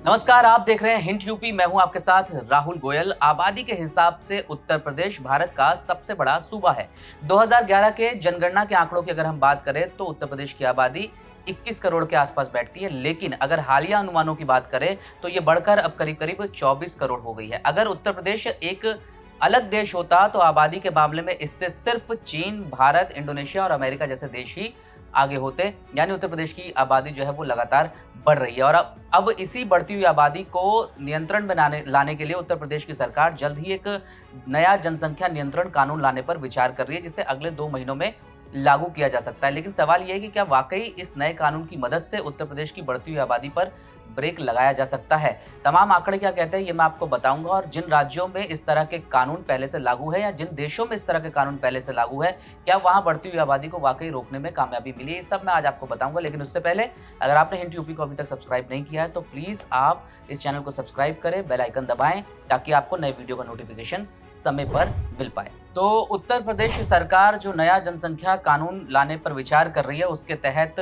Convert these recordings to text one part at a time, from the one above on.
नमस्कार, आप देख रहे हैं हिंट यूपी। मैं हूं आपके साथ राहुल गोयल। आबादी के हिसाब से उत्तर प्रदेश भारत का सबसे बड़ा सूबा है। 2011 के जनगणना के आंकड़ों की अगर हम बात करें तो उत्तर प्रदेश की आबादी 21 करोड़ के आसपास बैठती है, लेकिन अगर हालिया अनुमानों की बात करें तो ये बढ़कर अब करीब करीब 24 करोड़ हो गई है। अगर उत्तर प्रदेश एक अलग देश होता तो आबादी के मामले में इससे सिर्फ चीन, भारत, इंडोनेशिया और अमेरिका जैसे देश ही आगे होते। यानी उत्तर प्रदेश की आबादी जो है वो लगातार बढ़ रही है और अब इसी बढ़ती हुई आबादी को नियंत्रण में लाने के लिए उत्तर प्रदेश की सरकार जल्द ही एक नया जनसंख्या नियंत्रण कानून लाने पर विचार कर रही है, जिसे अगले 2 महीनों में लागू किया जा सकता है। लेकिन सवाल यह है कि क्या वाकई इस नए कानून की मदद से उत्तर प्रदेश की बढ़ती हुई आबादी पर ब्रेक लगाया जा सकता है? तमाम आंकड़े क्या कहते हैं ये मैं आपको बताऊंगा, और जिन राज्यों में इस तरह के कानून पहले से लागू है या जिन देशों में इस तरह के कानून पहले से लागू है, क्या वहां बढ़ती हुई आबादी को वाकई रोकने में कामयाबी मिली, ये सब मैं आज आपको बताऊंगा। लेकिन उससे पहले अगर आपने हिंट यूपी को अभी तक सब्सक्राइब नहीं किया है तो प्लीज आप इस चैनल को सब्सक्राइब करें, बेल आइकन दबाएं ताकि आपको नए वीडियो का नोटिफिकेशन समय पर मिल पाए। तो उत्तर प्रदेश सरकार जो नया जनसंख्या कानून लाने पर विचार कर रही है, उसके तहत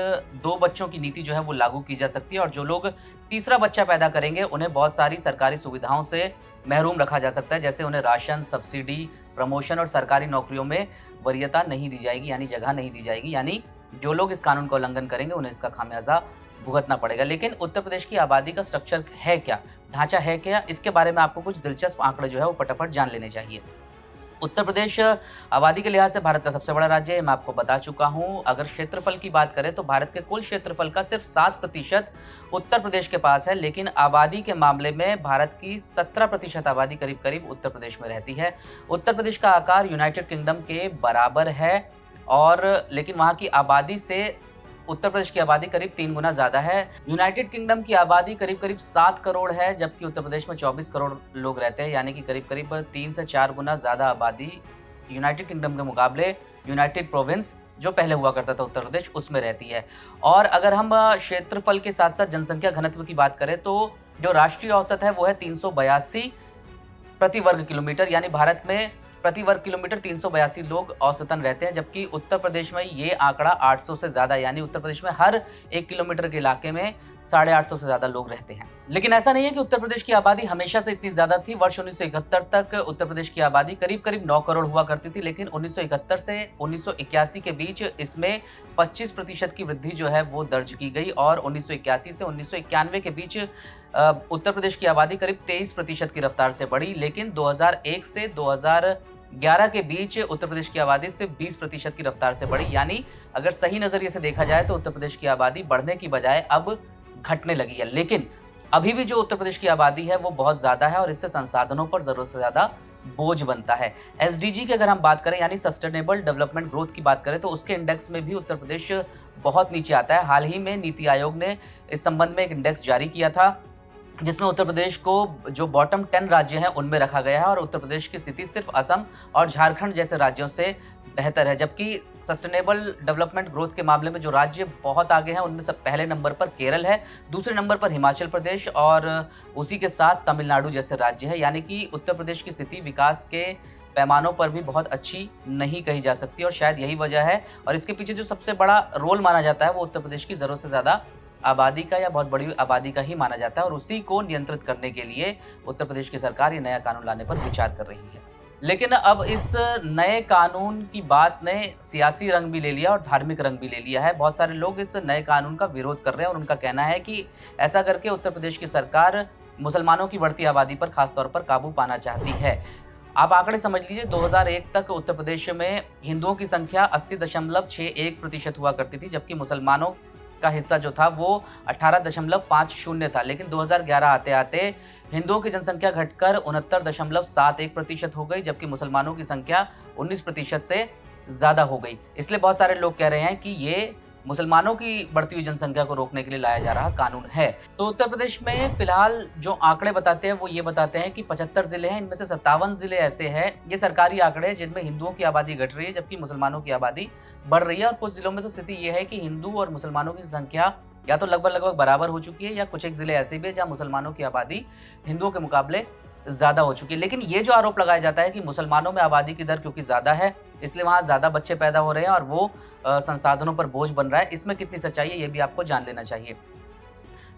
2 बच्चों की नीति जो है वो लागू की जा सकती है, और जो लोग तीसरा बच्चा पैदा करेंगे उन्हें बहुत सारी सरकारी सुविधाओं से महरूम रखा जा सकता है, जैसे उन्हें राशन, सब्सिडी, प्रमोशन और सरकारी नौकरियों में वरीयता नहीं दी जाएगी, यानी जगह नहीं दी जाएगी। यानी जो लोग इस कानून का उल्लंघन करेंगे उन्हें इसका खामियाजा भुगतना पड़ेगा। लेकिन उत्तर प्रदेश की आबादी का स्ट्रक्चर है क्या, ढांचा है क्या, इसके बारे में आपको कुछ दिलचस्प आंकड़े जो है वो फटाफट जान लेने चाहिए। उत्तर प्रदेश आबादी के लिहाज से भारत का सबसे बड़ा राज्य है, मैं आपको बता चुका हूं। अगर क्षेत्रफल की बात करें तो भारत के कुल क्षेत्रफल का सिर्फ 7% उत्तर प्रदेश के पास है, लेकिन आबादी के मामले में भारत की 17% आबादी करीब करीब उत्तर प्रदेश में रहती है। उत्तर प्रदेश का आकार यूनाइटेड किंगडम के बराबर है, और लेकिन वहां की आबादी से उत्तर प्रदेश की आबादी करीब 3 गुना ज्यादा है। यूनाइटेड किंगडम की आबादी करीब करीब 7 करोड़ है, जबकि उत्तर प्रदेश में 24 करोड़ लोग रहते हैं, यानी कि करीब करीब 3 से 4 गुना ज्यादा आबादी यूनाइटेड किंगडम के मुकाबले यूनाइटेड प्रोविंस जो पहले हुआ करता था उत्तर प्रदेश, उसमें रहती है। और अगर हम क्षेत्रफल के साथ साथ जनसंख्या घनत्व की बात करें तो जो राष्ट्रीय औसत है वो है 382 प्रति वर्ग किलोमीटर, यानी भारत में प्रति वर्ग किलोमीटर 382 लोग औसतन रहते हैं, जबकि उत्तर प्रदेश में ये आंकड़ा 800 से ज्यादा, यानी उत्तर प्रदेश में हर 1 किलोमीटर के इलाके में 850 से ज्यादा लोग रहते हैं। लेकिन ऐसा नहीं है कि उत्तर प्रदेश की आबादी हमेशा से इतनी ज्यादा थी। वर्ष 1971 तक उत्तर प्रदेश की आबादी करीब करीब 9 करोड़ हुआ करती थी, लेकिन 1971 से 1981 के बीच इसमें 25% की वृद्धि जो है वो दर्ज की गई, और 1981 से 1991 के बीच उत्तर प्रदेश की आबादी करीब 23% की रफ्तार से बढ़ी। लेकिन 2001 से 2011 के बीच उत्तर प्रदेश की आबादी सिर्फ 20% की रफ्तार से बढ़ी। यानी अगर सही नजरिए से देखा जाए तो उत्तर प्रदेश की आबादी बढ़ने की बजाय अब घटने लगी है। लेकिन अभी भी जो उत्तर प्रदेश की आबादी है वो बहुत ज्यादा है, और इससे संसाधनों पर जरूरत से ज्यादा बोझ बनता है। एसडीजी की अगर हम बात करें, यानी सस्टेनेबल डेवलपमेंट ग्रोथ की बात करें, तो उसके इंडेक्स में भी उत्तर प्रदेश बहुत नीचे आता है। हाल ही में नीति आयोग ने इस संबंध में एक इंडेक्स जारी किया था, जिसमें उत्तर प्रदेश को जो बॉटम 10 राज्य हैं उनमें रखा गया है, और उत्तर प्रदेश की स्थिति सिर्फ असम और झारखंड जैसे राज्यों से बेहतर है। जबकि सस्टेनेबल डेवलपमेंट ग्रोथ के मामले में जो राज्य बहुत आगे हैं उनमें सब पहले नंबर पर केरल है, दूसरे नंबर पर हिमाचल प्रदेश, और उसी के साथ तमिलनाडु जैसे राज्य है। यानी कि उत्तर प्रदेश की स्थिति विकास के पैमानों पर भी बहुत अच्छी नहीं कही जा सकती, और शायद यही वजह है। और इसके पीछे जो सबसे बड़ा रोल माना जाता है वो उत्तर प्रदेश की जरूरत से ज्यादा आबादी का या बहुत बड़ी आबादी का ही माना जाता है, और उसी को नियंत्रित करने के लिए उत्तर प्रदेश की सरकार ये नया कानून लाने पर विचार कर रही है। लेकिन अब इस नए कानून की बात ने सियासी रंग भी ले लिया और धार्मिक रंग भी ले लिया है। बहुत सारे लोग इस नए कानून का विरोध कर रहे हैं, और उनका कहना है कि ऐसा करके उत्तर प्रदेश की सरकार मुसलमानों की बढ़ती आबादी पर खासतौर पर काबू पाना चाहती है। आप आंकड़े समझ लीजिए, 2001 तक उत्तर प्रदेश में हिंदुओं की संख्या 80.61% हुआ करती थी, जबकि मुसलमानों का हिस्सा जो था वो 18.50 था। लेकिन 2011 आते आते हिंदुओं की जनसंख्या घटकर 69.71% हो गई, जबकि मुसलमानों की संख्या 19% से ज्यादा हो गई। इसलिए बहुत सारे लोग कह रहे हैं कि ये मुसलमानों की बढ़ती हुई जनसंख्या को रोकने के लिए लाया जा रहा कानून है। तो उत्तर प्रदेश में फिलहाल जो आंकड़े बताते हैं वो ये बताते हैं कि 75 जिले हैं, इनमें से 57 जिले ऐसे हैं, ये सरकारी आंकड़े हैं, जिनमें हिंदुओं की आबादी घट रही है जबकि मुसलमानों की आबादी बढ़ रही है। और कुछ जिलों में तो स्थिति ये है कि हिंदू और मुसलमानों की संख्या या तो लगभग बराबर हो चुकी है, या कुछ एक जिले ऐसे भी है जहाँ मुसलमानों की आबादी हिंदुओं के मुकाबले ज्यादा हो चुकी है। लेकिन ये जो आरोप लगाया जाता है कि मुसलमानों में आबादी की दर क्योंकि ज्यादा है इसलिए वहां ज्यादा बच्चे पैदा हो रहे हैं और वो संसाधनों पर बोझ बन रहा है, इसमें कितनी सच्चाई है ये भी आपको जान लेना चाहिए।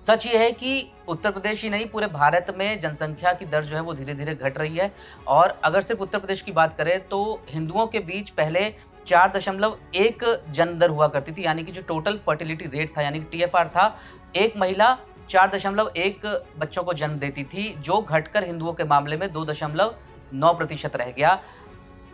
सच ये है कि उत्तर प्रदेश ही नहीं, पूरे भारत में जनसंख्या की दर जो है वो धीरे-धीरे घट रही है। और अगर सिर्फ उत्तर प्रदेश की बात करें तो हिंदुओं के बीच पहले 4.1 जन्म दर हुआ करती थी, यानी कि जो टोटल फर्टिलिटी रेट था, यानी कि टीएफआर था, एक महिला 4.1 बच्चों को जन्म देती थी, जो घटकर हिंदुओं के मामले में 2.9% रह गया।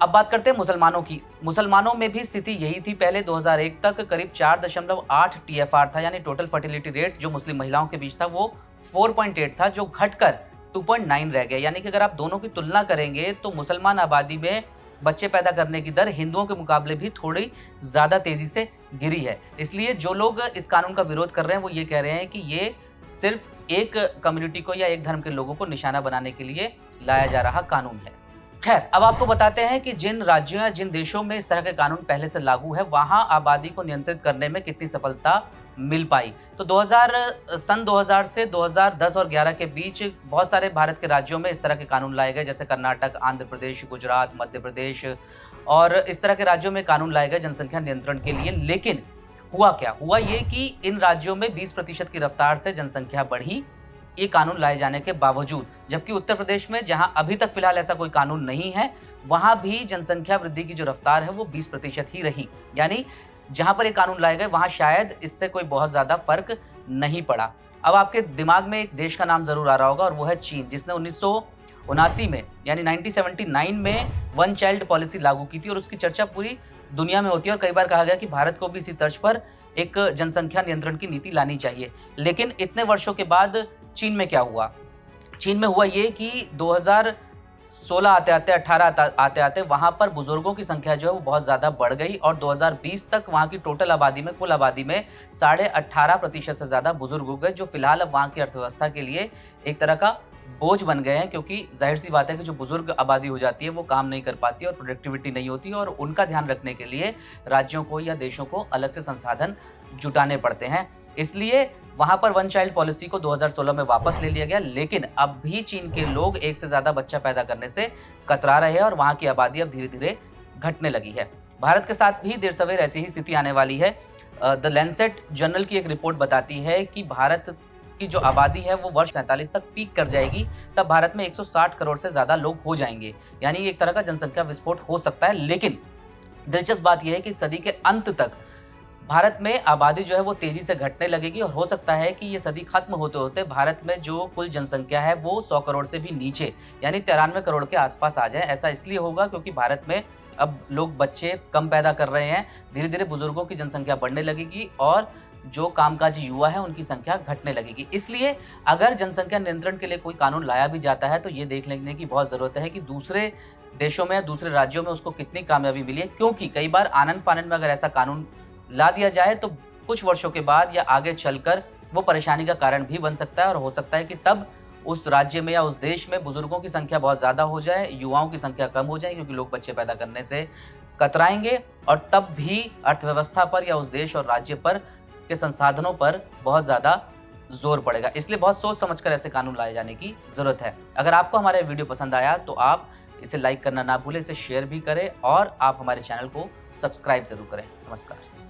अब बात करते हैं मुसलमानों की। मुसलमानों में भी स्थिति यही थी। पहले 2001 तक करीब 4.8 टीएफआर था, यानी टोटल फर्टिलिटी रेट जो मुस्लिम महिलाओं के बीच था वो 4.8 था, जो घटकर 2.9 रह गया। यानी कि अगर आप दोनों की तुलना करेंगे तो मुसलमान आबादी में बच्चे पैदा करने की दर हिंदुओं के मुकाबले भी थोड़ी ज़्यादा तेज़ी से गिरी है। इसलिए जो लोग इस कानून का विरोध कर रहे हैं वो ये कह रहे हैं कि ये सिर्फ एक कम्युनिटी को या एक धर्म के लोगों को निशाना बनाने के लिए लाया जा रहा कानून है। खैर, अब आपको बताते हैं कि जिन राज्यों या जिन देशों में इस तरह के कानून पहले से लागू है, वहां आबादी को नियंत्रित करने में कितनी सफलता मिल पाई। तो 2000 से 2010 और 11 के बीच बहुत सारे भारत के राज्यों में इस तरह के कानून लाए गए, जैसे कर्नाटक, आंध्र प्रदेश, गुजरात, मध्य प्रदेश, और इस तरह के राज्यों में कानून लाए गए जनसंख्या नियंत्रण के लिए। लेकिन हुआ क्या? हुआ ये कि इन राज्यों में 20% की रफ्तार से जनसंख्या बढ़ी, ये कानून लाए जाने के बावजूद। जबकि उत्तर प्रदेश में, जहां अभी तक फिलहाल ऐसा कोई कानून नहीं है, वहां भी जनसंख्या वृद्धि की जो रफ्तार है वो 20% ही रही। यानी जहां पर ये कानून लाए गए वहां शायद इससे कोई बहुत ज्यादा फर्क नहीं पड़ा। अब आपके दिमाग में एक देश का नाम जरूर आ रहा होगा, और वो है चीन, जिसने 1979 में यानी 1979 में वन चाइल्ड पॉलिसी लागू की थी, और उसकी चर्चा पूरी दुनिया में होती है। और कई बार कहा गया कि भारत को भी इसी तर्ज पर एक जनसंख्या नियंत्रण की नीति लानी चाहिए। लेकिन इतने वर्षों के बाद चीन में क्या हुआ? चीन में हुआ ये कि 2016 आते-आते, 18 आते-आते वहाँ पर बुजुर्गों की संख्या जो है वो बहुत ज़्यादा बढ़ गई, और 2020 तक वहाँ की टोटल आबादी में, कुल आबादी में 18.5% से ज़्यादा बुजुर्ग हो गए, जो फिलहाल अब वहाँ की अर्थव्यवस्था के लिए एक तरह का बोझ बन गए हैं। क्योंकि जाहिर सी बात है कि जो बुजुर्ग आबादी हो जाती है वो काम नहीं कर पाती और प्रोडक्टिविटी नहीं होती, और उनका ध्यान रखने के लिए राज्यों को या देशों को अलग से संसाधन जुटाने पड़ते हैं। इसलिए वहां पर वन चाइल्ड पॉलिसी को 2016 में वापस ले लिया गया। लेकिन अब भी चीन के लोग एक से ज्यादा बच्चा पैदा करने से कतरा रहे हैं, और वहां की आबादी अब धीरे धीरे घटने लगी है। भारत के साथ भी देर सवेर ऐसी ही स्थिति आने वाली है। द लैंसेट जर्नल की एक रिपोर्ट बताती है कि भारत की जो आबादी है वो वर्ष 47 तक पीक कर जाएगी। तब भारत में 160 करोड़ से ज्यादा लोग हो जाएंगे, यानी एक तरह का जनसंख्या विस्फोट हो सकता है। लेकिन दिलचस्प बात यह है कि सदी के अंत तक भारत में आबादी जो है वो तेजी से घटने लगेगी, और हो सकता है कि ये सदी खत्म होते होते भारत में जो कुल जनसंख्या है वो 100 करोड़ से भी नीचे, यानी 93 करोड़ के आसपास आ जाए। ऐसा इसलिए होगा क्योंकि भारत में अब लोग बच्चे कम पैदा कर रहे हैं, धीरे धीरे बुजुर्गों की जनसंख्या बढ़ने लगेगी, और जो कामकाजी युवा है उनकी संख्या घटने लगेगी। इसलिए अगर जनसंख्या नियंत्रण के लिए कोई कानून लाया भी जाता है तो ये देख लेने की बहुत ज़रूरत है कि दूसरे देशों में, दूसरे राज्यों में उसको कितनी कामयाबी मिली है। क्योंकि कई बार आनन फानन में अगर ऐसा कानून ला दिया जाए तो कुछ वर्षों के बाद या आगे चलकर वो परेशानी का कारण भी बन सकता है, और हो सकता है कि तब उस राज्य में या उस देश में बुजुर्गों की संख्या बहुत ज़्यादा हो जाए, युवाओं की संख्या कम हो जाए, क्योंकि लोग बच्चे पैदा करने से कतराएंगे, और तब भी अर्थव्यवस्था पर या उस देश और राज्य पर के संसाधनों पर बहुत ज़्यादा जोर पड़ेगा। इसलिए बहुत सोच समझकर ऐसे कानून लाए जाने की ज़रूरत है। अगर आपको हमारा वीडियो पसंद आया तो आप इसे लाइक करना ना भूलें, इसे शेयर भी करें, और आप हमारे चैनल को सब्सक्राइब ज़रूर करें। नमस्कार।